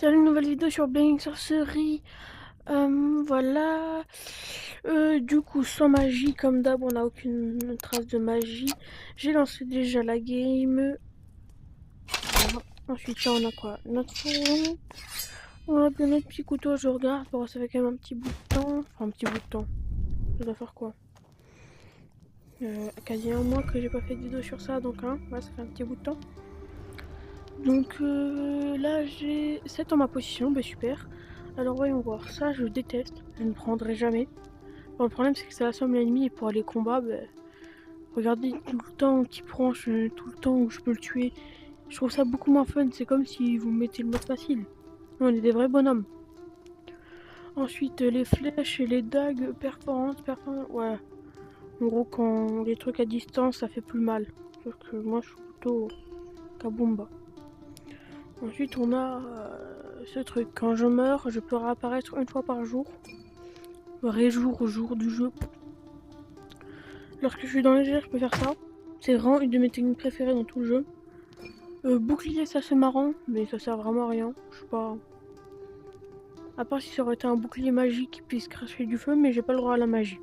Salut, une nouvelle vidéo sur Bang Sorcery. Voilà. Du coup, sans magie, comme d'hab, on n'a aucune trace de magie. J'ai lancé déjà la game. Voilà. Ensuite, là, on a quoi? Notre fourgon. On a bien notre petit couteau, je regarde. Bon, ça fait quand même un petit bout de temps. Enfin, un petit bout de temps. Ça doit faire quoi? Quasi un mois que j'ai pas fait de vidéo sur ça, donc hein, ouais, ça fait un petit bout de temps. Donc là, j'ai 7 en ma position, bah super. Alors voyons voir, ça je déteste, je ne prendrai jamais. Bon, le problème c'est que ça assomme l'ennemi et pour les combats, bah, regardez tout le temps qui prend, tout le temps où je peux le tuer. Je trouve ça beaucoup moins fun, c'est comme si vous mettez le mode facile. On est des vrais bonhommes. Ensuite les flèches et les dagues perforantes, ouais. En gros quand les trucs à distance ça fait plus mal. Sauf que moi je suis plutôt kabumba. Ensuite on a ce truc, quand je meurs je peux réapparaître une fois par jour. Réjour au jour du jeu. Lorsque je suis dans les airs, je peux faire ça. C'est vraiment une de mes techniques préférées dans tout le jeu. Bouclier, ça c'est marrant, mais ça sert vraiment à rien. Je sais pas. À part si ça aurait été un bouclier magique qui puisse cracher du feu, mais j'ai pas le droit à la magie.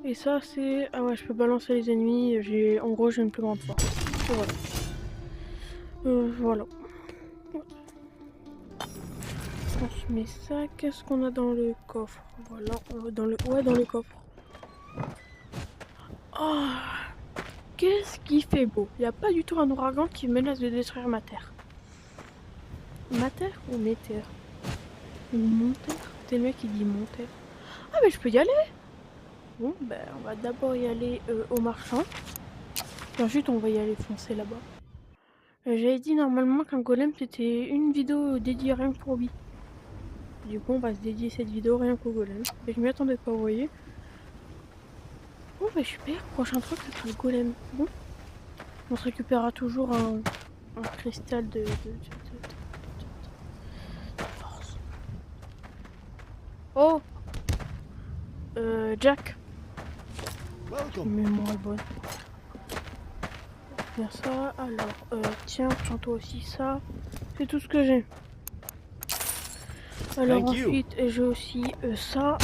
Et ça c'est... Ah ouais, je peux balancer les ennemis, en gros j'ai une plus grande force. Et voilà. Voilà. On se met ça, qu'est-ce qu'on a dans le coffre? Voilà, on va dans le... Ouais, dans le coffre. Oh, qu'est-ce qui fait beau. Il n'y a pas du tout un ouragan qui menace de détruire ma terre. Ma terre ou mes terres? Ou mon terre? C'est le mec qui dit mon terre. Ah mais je peux y aller. Bon ben on va d'abord y aller au marchand. Et ensuite on va y aller foncer là-bas. J'avais dit normalement qu'un golem c'était une vidéo dédiée rien que pour lui. Du coup on va se dédier cette vidéo rien qu'au golem. Et je m'y attendais pas, vous voyez. Bon bah super, prochain truc ça sera le golem. Bon. On se récupérera toujours un cristal de force. Oh, Jack. Mémoire bonne. Bien ça, alors, tiens, prends-toi aussi ça. C'est tout ce que j'ai. Alors ensuite, j'ai aussi ça.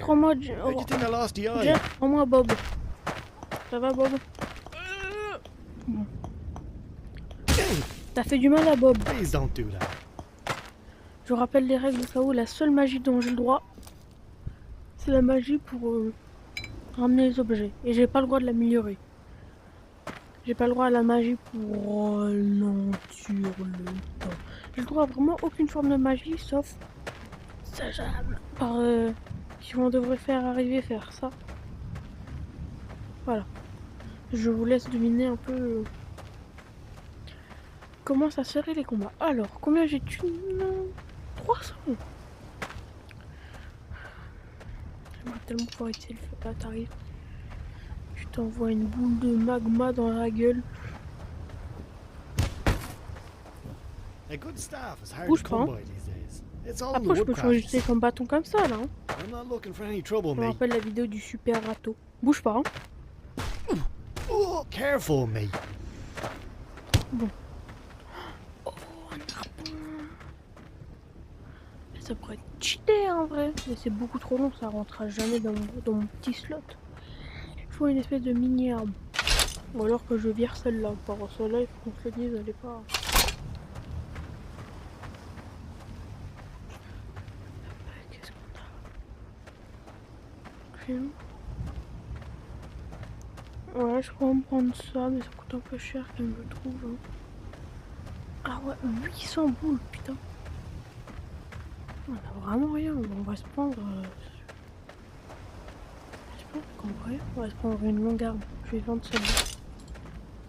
Rends-moi Jack, rends-moi Bob. Ça va Bob? Bon. T'as fait du mal à Bob. Je rappelle les règles au cas où la seule magie dont j'ai le droit, c'est la magie pour ramener les objets. Et j'ai pas le droit de l'améliorer. J'ai pas le droit à la magie pour ralentir le temps. J'ai le droit à vraiment aucune forme de magie sauf ça par si on devrait faire ça. Voilà. Je vous laisse deviner un peu comment ça serait les combats. Alors, combien j'ai tué? 300. J'aimerais tellement pouvoir utiliser le feu. Là, t'arrives. Je t'envoie une boule de magma dans la gueule. Bouge pas. Hein. Après, je peux changer comme bâton comme ça, là. Hein. Je me rappelle la vidéo du super râteau. Bouge pas. Hein. Oh, careful, mate. Bon. Oh, un harpon. Ça pourrait être cheaté en vrai. Mais c'est beaucoup trop long, ça rentrera jamais dans mon petit slot. Il faut une espèce de mini arme. Ou alors que je vire celle-là. Par celle-là, il faut qu'on se le dise, elle est pas... Qu'est-ce qu'on a? Ouais, je crois me prendre ça, mais ça coûte un peu cher quand même, je trouve. Hein. Ah ouais, 800 boules, putain. On a vraiment rien, on va se prendre... Je pense qu'en vrai, on va se prendre une longue arme. Je vais vendre celle-là.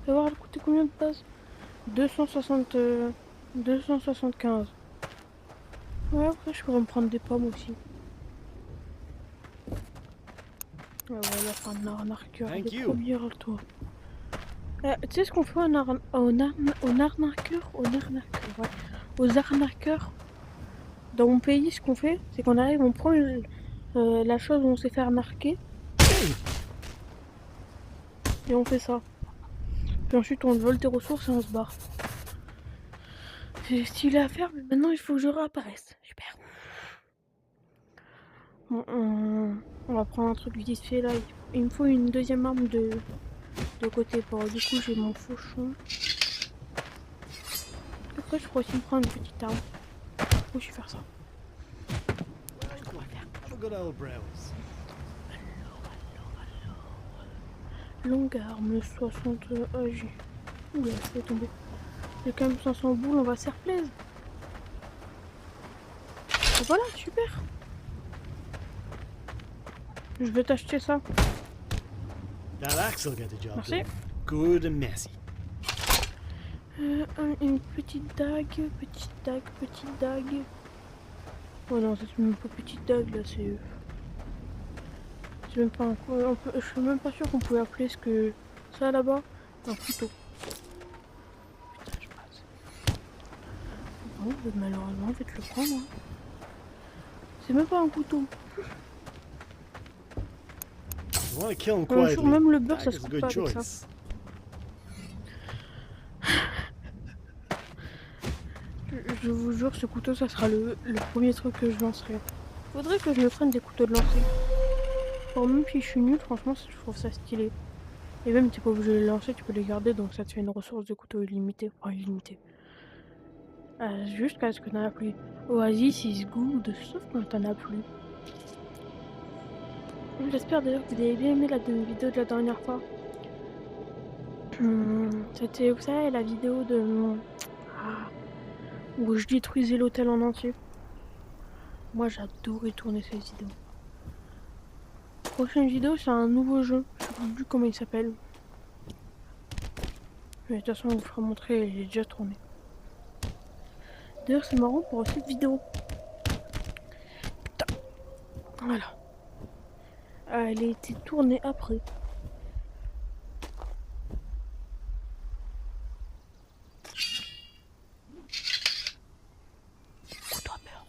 Fais voir, elle coûtait combien de base? 275. Ouais, après je pourrais me prendre des pommes aussi. Ouais, voilà, faire un arnaqueur. Il est trop bien, toi. Tu sais ce qu'on fait aux arnaqueurs? Ouais. Aux arnaqueurs. Dans mon pays, ce qu'on fait, c'est qu'on arrive, on prend la chose où on s'est fait arnaquer. Et on fait ça. Puis ensuite, on vole tes ressources et on se barre. J'ai stylé à faire, mais maintenant il faut que je réapparaisse. Super. Bon, on va prendre un truc vite fait là. Il me faut une deuxième arme de côté. Bon, du coup, j'ai mon fauchon. Après, je pourrais aussi me prendre une petite arme. Où je vais faire ça? Qu'est-ce qu'on va faire? Have a good old browse. Longue arme, 60 AG. Oula, je vais tomber. J'ai quand même 500 boules, on va se faire plaisir. Voilà, super. Je vais t'acheter ça. That axe will get the job Merci. done. Good and messy. Une petite dague, petite dague, petite dague. Oh non, c'est même pas petite dague là, c'est. C'est même pas un coup. Je suis même pas sûr qu'on pouvait appeler ce que. Ça là-bas, un couteau. Putain, je passe. Bon, malheureusement, je vais te le prendre. Hein. C'est même pas un couteau. You want to kill him Un quietly. jour, même le beurre, ça Dagger's se a coupe pas good avec ça. choice. Je vous jure, ce couteau, ça sera le premier truc que je lancerai. Faudrait que je me prenne des couteaux de lancer. Bon, même si je suis nulle, franchement, je trouve ça stylé. Et même, t'es pas obligé de les lancer, tu peux les garder, donc ça te fait une ressource de couteau illimitée. Enfin, illimitée. Jusqu'à ce que t'en as plus. Oasis is good, sauf quand t'en as plus. J'espère d'ailleurs que vous avez bien aimé la vidéo de la dernière fois. C'était, vous savez, la vidéo de... où je détruisais l'hôtel en entier. Moi, j'adorais tourner ces vidéos. Prochaine vidéo, c'est un nouveau jeu. Je sais plus comment il s'appelle. Mais de toute façon, on vous fera montrer, il est déjà tourné. D'ailleurs, c'est marrant pour cette vidéo. Putain. Voilà. Elle a été tournée après. Couteau à beurre.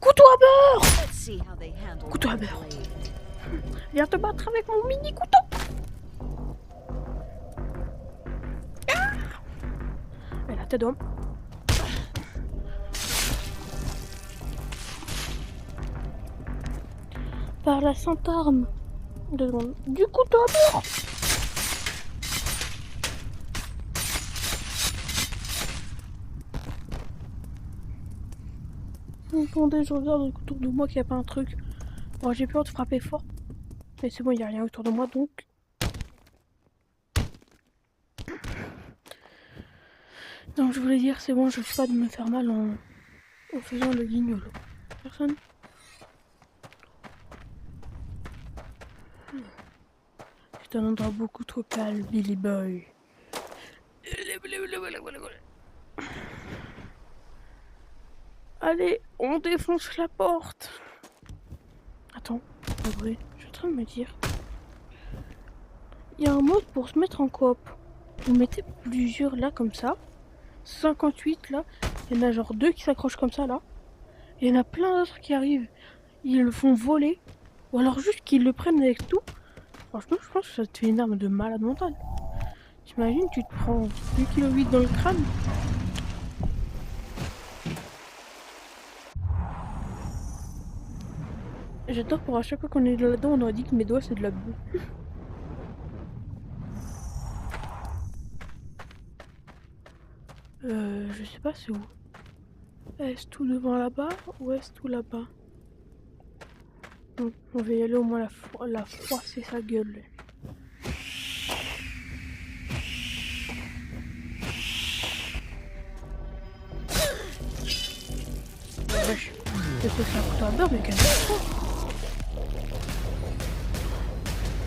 Couteau à beurre! Couteau à beurre. Viens te battre avec mon mini couteau. Ah! Elle a tête d'homme. Par la sainte arme. 2 secondes. Du couteau à beurre. Attendez, je regarde autour de moi qu'il n'y a pas un truc. Bon, j'ai peur de frapper fort. Mais c'est bon, il n'y a rien autour de moi, donc... Donc je voulais dire, c'est bon, je risque pas de me faire mal en faisant le guignol. Personne? C'est un endroit beaucoup trop calme, Billy Boy. Allez, on défonce la porte. Attends, c'est vrai, je suis en train de me dire. Il y a un mode pour se mettre en coop. Vous mettez plusieurs là, comme ça. 58 là. Il y en a genre 2 qui s'accrochent comme ça là. Il y en a plein d'autres qui arrivent. Ils le font voler. Ou alors juste qu'ils le prennent avec tout. Franchement, je pense que ça te fait une arme de malade mental. T'imagines, tu te prends 2,8 kg dans le crâne. J'adore pour à chaque fois qu'on est là-dedans, on aurait dit que mes doigts c'est de la boue. Je sais pas c'est où. Est-ce tout devant là-bas ou est-ce tout là-bas? On va y aller au moins la froisser sa gueule. Wesh, je sais que c'est un couteau à beurre, mais quel fois.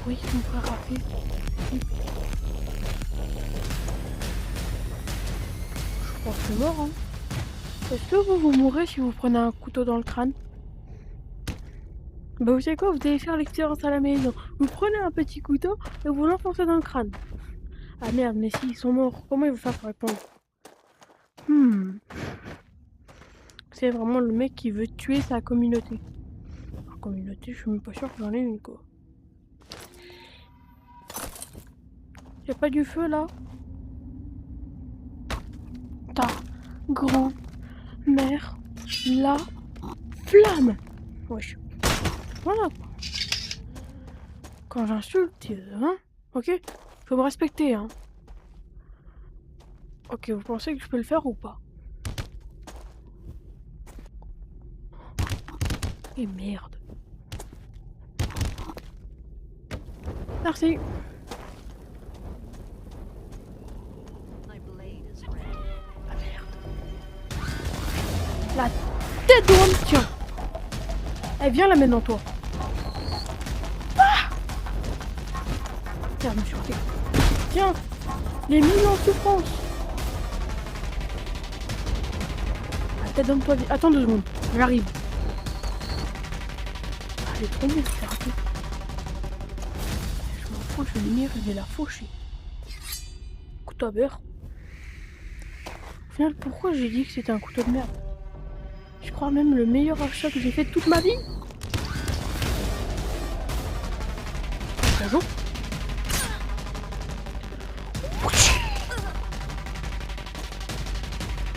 Oui, mon frère a fait. Je crois que c'est mort, hein. Est-ce que vous mourrez si vous prenez un couteau dans le crâne? Bah vous savez quoi, vous allez faire l'expérience à la maison. Vous prenez un petit couteau et vous l'enfoncez dans le crâne. Ah merde, mais s'ils sont morts, comment ils vont faire pour répondre? C'est vraiment le mec qui veut tuer sa communauté. La communauté, je suis même pas sûr que j'en ai une quoi. Y'a pas du feu là? ta grand-mère la flamme. Wesh. Voilà quoi. Quand j'insulte, hein, ok? Faut me respecter, hein. Ok, vous pensez que je peux le faire ou pas? Et merde. Merci. Ah merde. La tête de homme, tiens. Eh, viens là maintenant, toi. Ah! Tiens, je me suis raté. Tiens, les mille en souffrance. La tête d'homme, toi, attends 2 secondes. J'arrive. Ah, j'ai trop bien, j'ai raté. Je m'en fous, je vais venir, je vais la faucher. Couteau à beurre. Au final, pourquoi j'ai dit que c'était un couteau de merde? Je crois même le meilleur achat que j'ai fait de toute ma vie. Bonjour.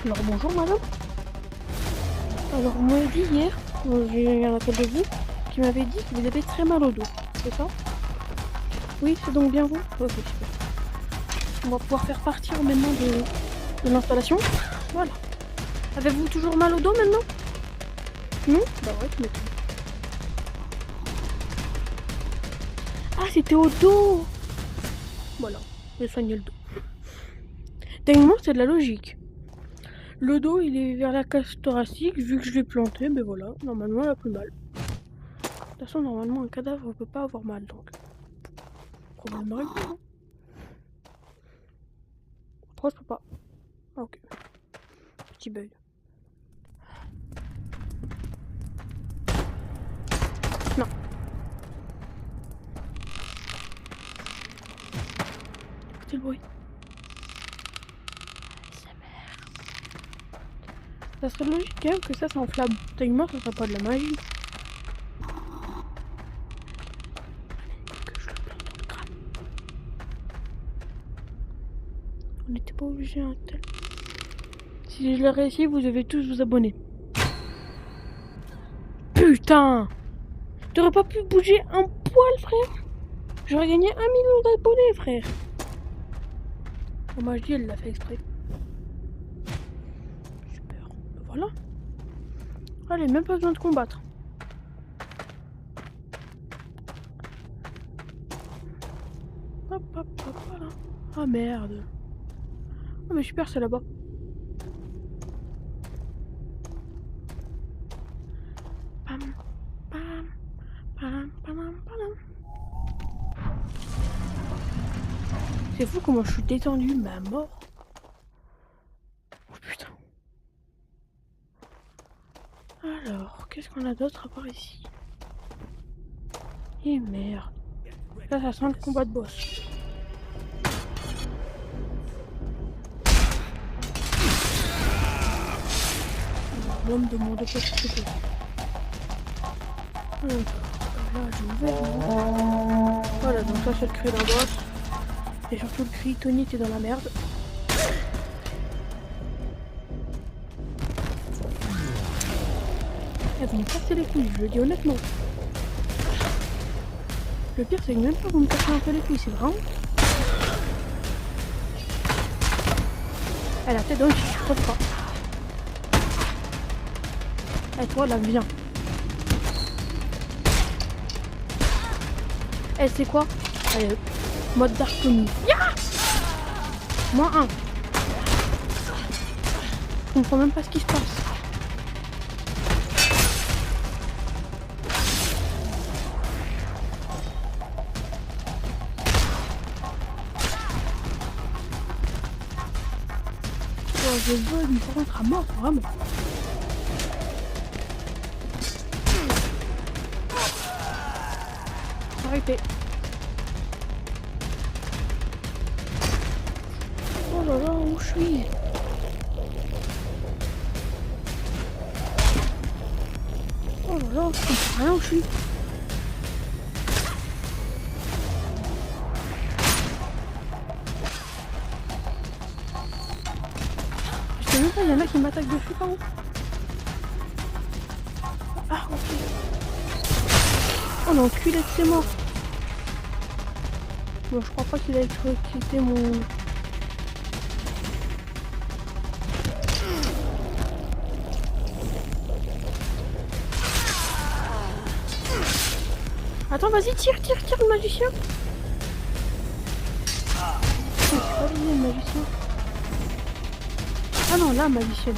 Alors bonjour madame. Alors on m'a dit hier, j'ai eu un appel de vous, qui m'avait dit que vous avez très mal au dos, c'est ça? Oui, c'est donc bien vous? Ok, super. On va pouvoir faire partir maintenant de l'installation. Voilà. Avez-vous toujours mal au dos maintenant? Non? Bah ouais, tu m'étonnes. Ah, c'était au dos! Voilà, j'ai soigné le dos. Techniquement, c'est de la logique. Le dos, il est vers la cage thoracique, vu que je l'ai planté, ben voilà, normalement, elle a plus mal. De toute façon, normalement, un cadavre ne peut pas avoir mal, donc... Problème réglé, non? Pourquoi je peux pas? Ah, ok. Petit bug. Non. Écoutez le bruit. Ça serait logique hein, que ça s'enflamme. Techniquement, ça serait pas de la magie. Que je le plante dans le crâne. On n'était pas obligé un tel. Si je l'ai réussi, vous devez tous vous abonner. Putain! T'aurais pas pu bouger un poil, frère? J'aurais gagné 1 million d'abonnés, frère. Oh, moi, je dis, elle l'a fait exprès. Super. Voilà. Allez, même pas besoin de combattre. Hop, hop, hop, voilà. Ah, merde. Oh, mais super, c'est là-bas. Pam, pam, pam, pam, pam. C'est fou comment je suis détendu, ma mort. Oh putain. Alors, qu'est-ce qu'on a d'autre à part ici? Et merde. Là, ça sent le combat de boss. L'homme de mon dépossède. Là, j'ai ouvert. Voilà, donc ça, c'est le cri d'un boss. Et surtout le cri, Tony, t'es dans la merde. Eh, vous me cassez les couilles, je le dis honnêtement. Le pire, c'est que même pas vous me cassez un peu les couilles, c'est vraiment. Elle a tête d'homme, je crois pas. Eh, toi, là, viens. Eh, c'est quoi? Allez, mode Dark Tony. Yeah! Moins 1. Je comprends même pas ce qui se passe. Oh, je veux me rendre à mort, vraiment. Arrêtez. Oh là là, où je suis? Oh là là, je comprends rien où je suis. Ah, il y en a qui m'attaquent dessus par où? Ah, ok. Oh, l'enculé de ses morts. Bon, je crois pas qu'il a électrocuté mon... Attends, vas-y, tire le magicien. C'est pas visé le magicien. Ah non, la magicienne.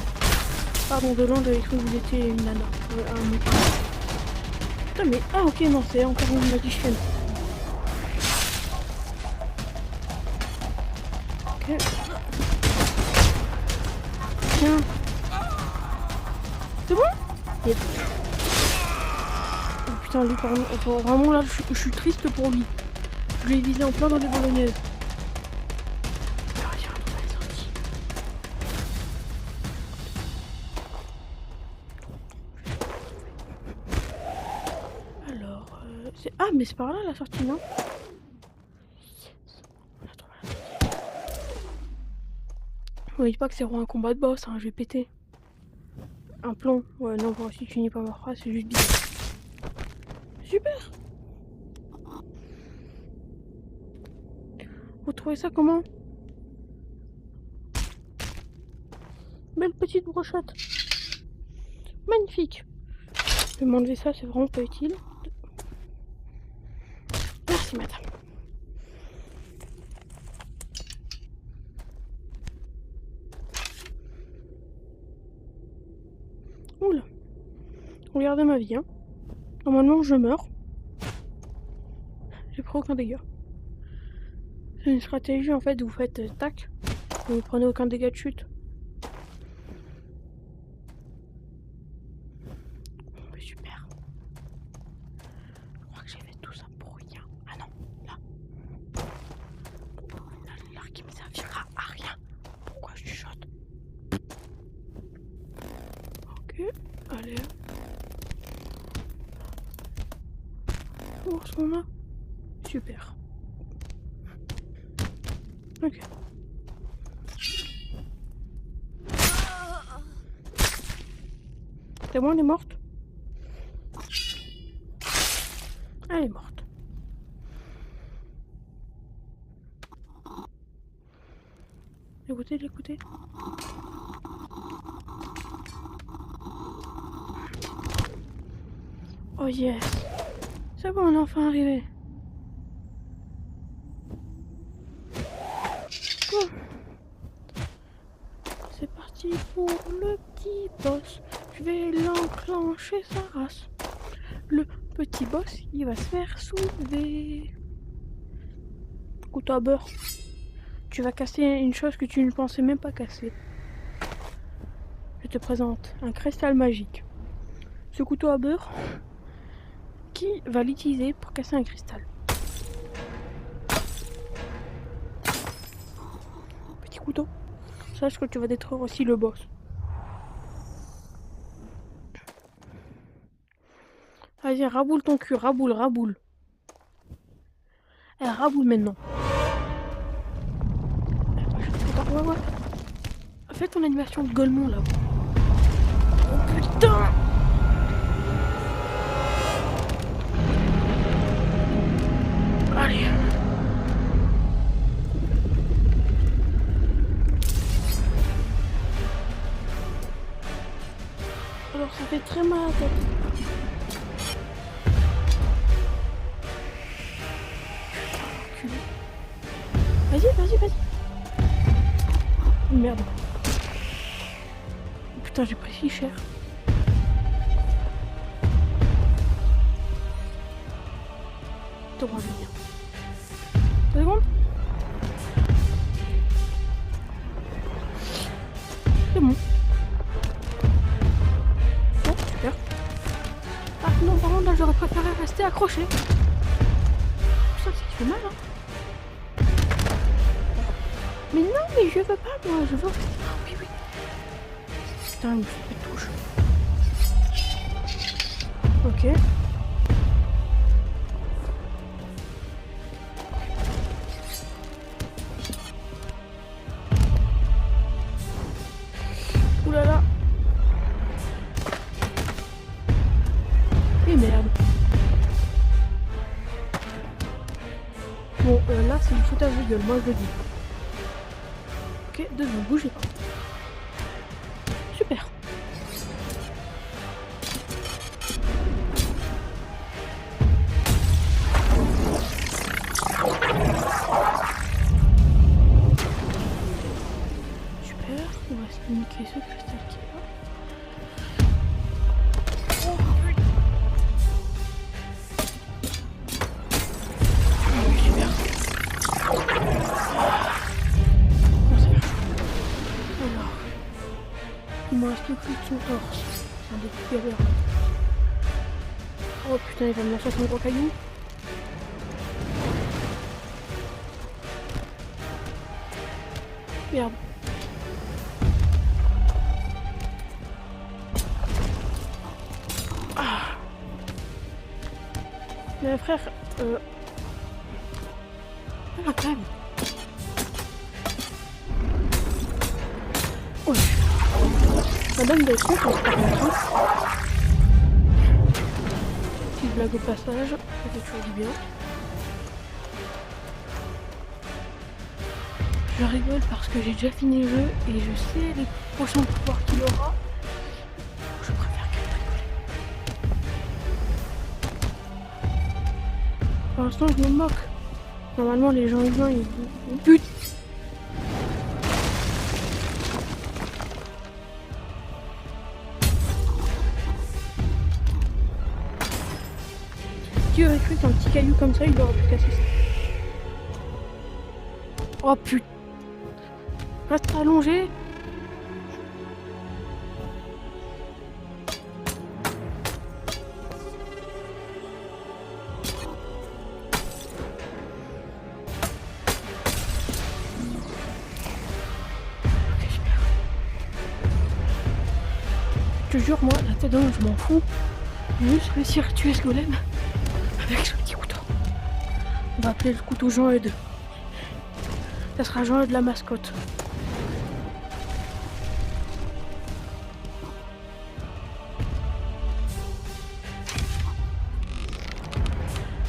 Pardon, de loin, j'avais cru que vous étiez une nana. Un mec. Putain, mais... Ah ok, non, c'est encore une magicienne. Ok. Tiens. C'est bon? Yep. Oh putain, lui, pardon. Enfin, vraiment, là, je suis triste pour lui. Je l'ai visé en plein dans les bolognaises. Ah, mais c'est par là la sortie, non? On dit pas que c'est un combat de boss, hein, je vais péter. Un plomb. Ouais, non, bon, si tu finis pas ma phrase, c'est juste bizarre. Super! Vous trouvez ça comment? Belle petite brochette. Magnifique. Je vais m'enlever ça, c'est vraiment pas utile. Merci, madame. Oula. Regardez ma vie, hein. Normalement, je meurs. J'ai pris aucun dégât. C'est une stratégie, en fait, vous faites tac. Et vous prenez aucun dégât de chute. Mais super. Je crois que j'ai fait tout ça pour rien. Ah non, là. L'arc qui me servira à rien. Pourquoi je chuchote? Ok, allez. Voir ce qu'on a. Super. Ok. C'est bon, elle est morte? Elle est morte. Écoutez, l'écoutez. Oh yes. C'est bon, on est enfin arrivé. Bon. C'est parti pour le petit boss. Je vais l'enclencher sa race. Le petit boss, il va se faire soulever. Couteau à beurre. Tu vas casser une chose que tu ne pensais même pas casser. Je te présente un cristal magique. Ce couteau à beurre, qui va l'utiliser pour casser un cristal? Petit couteau. Sache que tu vas détruire aussi le boss. Vas-y, raboule ton cul, raboule. Eh, raboule maintenant. Attends, ouais. Fais ton animation de Golemon là. Oh putain! Allez. Alors ça fait très mal à la tête. Vas-y. Merde. Putain, j'ai pris si cher. T'auras venir. 2 secondes. C'est bon. Bon, super. Ah non, par contre, là, j'aurais préféré rester accroché. Putain, ça fait mal, hein. Mais non, mais je veux pas, moi, je veux rester. Ah oui. Putain, il me fait de touche. Ok. moi je le dis. Ok, 2 secondes, bougez pas. Super. Super, on va se niquer ce cristal qui est là. Oh, putain. Super. Alors, il me reste plus que son torse. C'est un des plus galères. Oh putain, il va me lancer son gros caillou. Merde. Ah. Mais frère, la crème. Oh. Madame d'être con par contre. Hein. Petite blague au passage, ça fait toujours du bien. Je rigole parce que j'ai déjà fini le jeu et je sais les prochains pouvoirs qu'il aura. Je préfère qu'elle rigole. Pour l'instant, je me moque. Normalement, les gens humains, ils butent. Qui aurait cru qu'un petit caillou comme ça, il aurait pu casser ça? Oh putain! Reste allongé. Je te jure, moi, la tête d'homme, je m'en fous. Je veux juste réussir à tuer ce golem avec ce petit couteau. On va appeler le couteau Jean-Eudes. Ça sera Jean-Eudes la mascotte.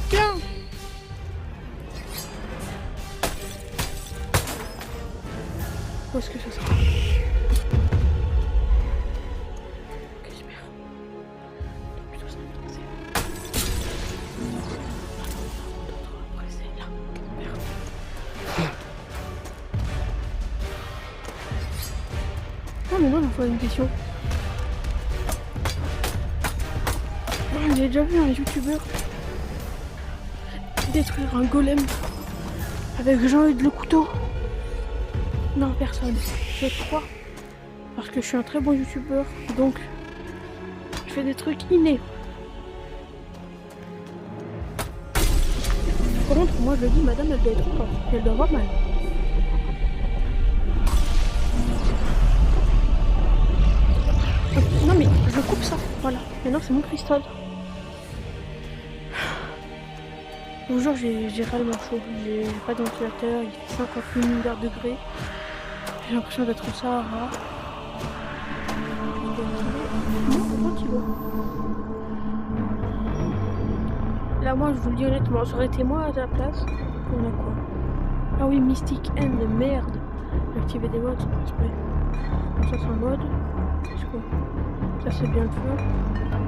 Tiens! Où est-ce que ça sera? Ok, super. Plutôt ça va passer. Après, c'est là. Super. Oh, mais non, il me faut une question. J'ai déjà vu un youtubeur détruire un golem avec Jean-Eudes le couteau. Non, personne. Je crois. Parce que je suis un très bon youtubeur, donc je fais des trucs innés. Par contre, moi je le dis, madame, elle doit être forte. Elle doit avoir mal. Non mais je coupe ça. Voilà. Maintenant c'est mon cristal. Je vous jure, j'ai réellement chaud. J'ai pas de ventilateur, il fait 50 milliards de degrés. J'ai l'impression d'être au Sahara. Là, moi, je vous le dis honnêtement, j'aurais été moi à ta place. On a quoi? Ah oui, Mystic End, merde. Activer des modes, c'est pas exprès. Ça, c'est un mode. C'est quoi? Ça, c'est bien le feu.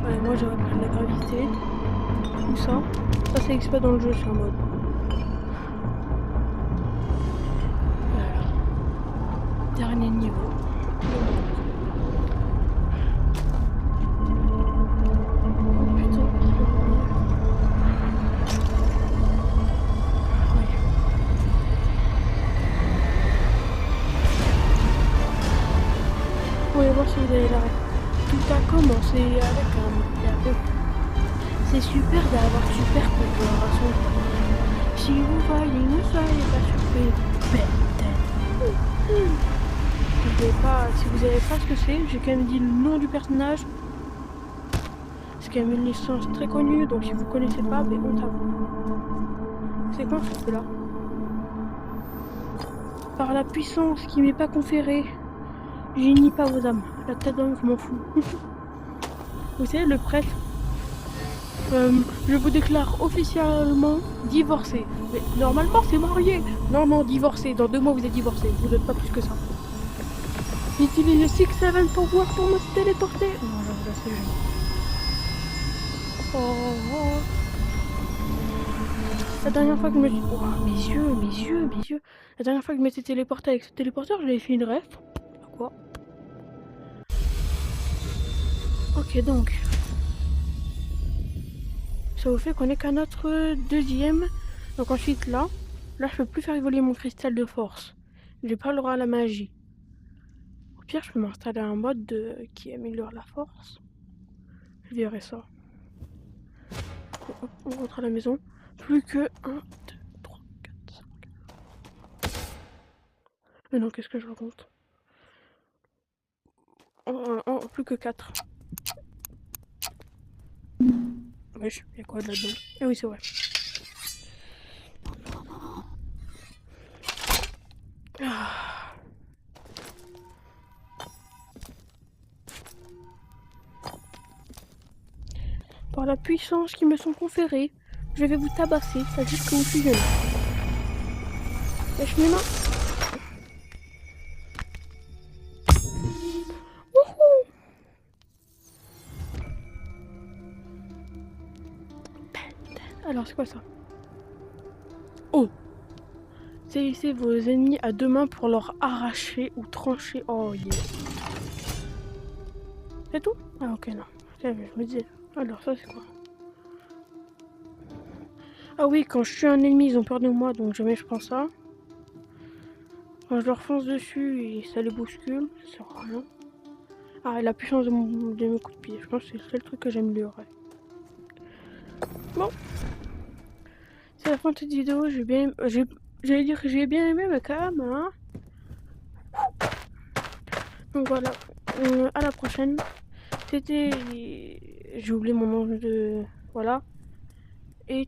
Ouais, moi, j'aurais pris de la gravité. Ou ça. Ça, c'est exprès dans le jeu, c'est un mode. Voilà. Dernier niveau. Vous pouvez voir si vous avez l'arrêt. Tout a commencé avec un diable. C'est super d'avoir super pouvoir à son tour. Si vous voyez, ne soyez pas surpris. Si vous savez pas ce que c'est, j'ai quand même dit le nom du personnage. C'est quand même une licence très connue, donc si vous connaissez pas, ben honte à vous. C'est quoi ce là? Par la puissance qui m'est pas conférée, j'unis pas vos âmes. La tête d'homme, je m'en fous. Vous savez, le prêtre, Je vous déclare officiellement divorcé. Mais normalement c'est marié. Non, divorcé. Dans 2 mois vous êtes divorcé. Vous n'êtes pas plus que ça. Utilisez 6-7 Power pour me téléporter. Non, là c'est juste. Oh. La dernière fois que je me... Oh, mes yeux. La dernière fois que je m'étais téléporté avec ce téléporteur, j'avais fait une ref. Quoi? Ok, donc. Ça vous fait qu'on est qu'à notre 2e. Donc ensuite là je peux plus faire évoluer mon cristal de force. J'ai pas le droit à la magie. Au pire, je peux m'installer un mode qui améliore la force. Je verrai ça. On rentre à la maison. Plus que 1, 2, 3, 4, 5. Mais non, qu'est-ce que je raconte? Plus que 4. Wesh, y'a quoi là-dedans? Ah oui, c'est vrai. Ah. Par la puissance qui me sont conférées, je vais vous tabasser jusqu'à vous fusionner. Lâche mes mains. Wouhou! Alors, c'est quoi ça? Oh! Saisissez vos ennemis à 2 mains pour leur arracher ou trancher. Oh yeah. C'est tout? Ah ok, non. Je me disais. Alors ça c'est quoi? Ah oui, quand je tue un ennemi, ils ont peur de moi, donc jamais je prends ça. Quand je leur fonce dessus et ça les bouscule, ça sert à rien. Ah, et la puissance de mes coups de pied, je pense que c'est le seul truc que j'améliorerais. Bon. C'est la fin de cette vidéo, j'allais dire que j'ai bien aimé, mais quand même, hein. Donc voilà, à la prochaine. C'était... J'ai oublié mon nom de... Voilà. Et